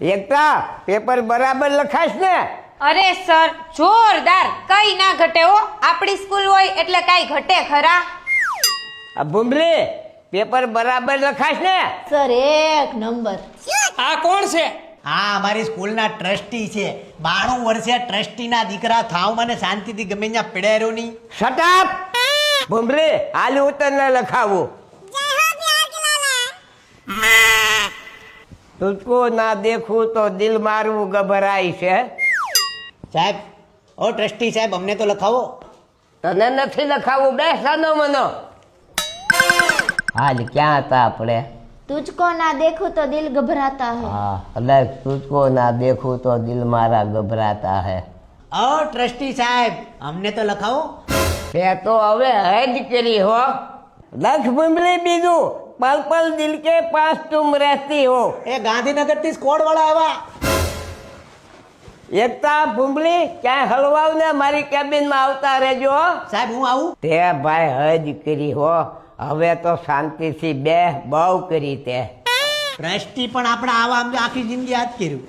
એકતા paper બરાબર લખાશ ને? અરે સર જોરદાર, કઈ ના ઘટે હો. આપણી સ્કૂલ હોય એટલે કઈ ઘટે ખરા? આ ભૂંભલી પેપર બરાબર લખાશ ને? સર એક નંબર. આ કોણ છે? હા, અમારી સ્કૂલના ટ્રસ્ટી છે. 92 વર્ષે ટ્રસ્ટીના દીકરા થાવ, મને શાંતિથી ગમે ત્યાં પીડાયો નહીં. શટ અપ ભૂંભલી, હાલ ઉતરને લખાવું. તુझको ના દેખું તો દિલ મારું ગભરાય છે. સાહેબ, ઓ ટ્રસ્ટી સાહેબ, અમને તો લખાવો. તને નથી લખાવું, બેસવાનો મનો. હાલ ક્યાં હતા આપણે? તુझको ना देखूं तो दिल घबराता है. હા, એટલે તુझको ના દેખું તો દિલ મારા ગભરાતા હે. ઓ ટ્રસ્ટી સાહેબ, અમને તો લખાવો. તે તો હવે હદ કરી હો. લખ ભૂંભલી બીજું, પલ પલ દિલ કે પાસ તુમ રહેતી હો. એ ગાંધીનગરથી સ્કોડ વાળા આવ્યા. એકતા ભૂંભલી ક્યાંય હલવાવ ને, મારી કેબિનમાં આવતા રહેજો હો. સાહેબ, હું આવું? તે ભાઈ હદ કરી હો. હવે તો શાંતિથી બે બહુ કરી તે. ટ્રસ્ટી પણ આપણે આવા આમ આખી જિંદગી યાદ કર્યું.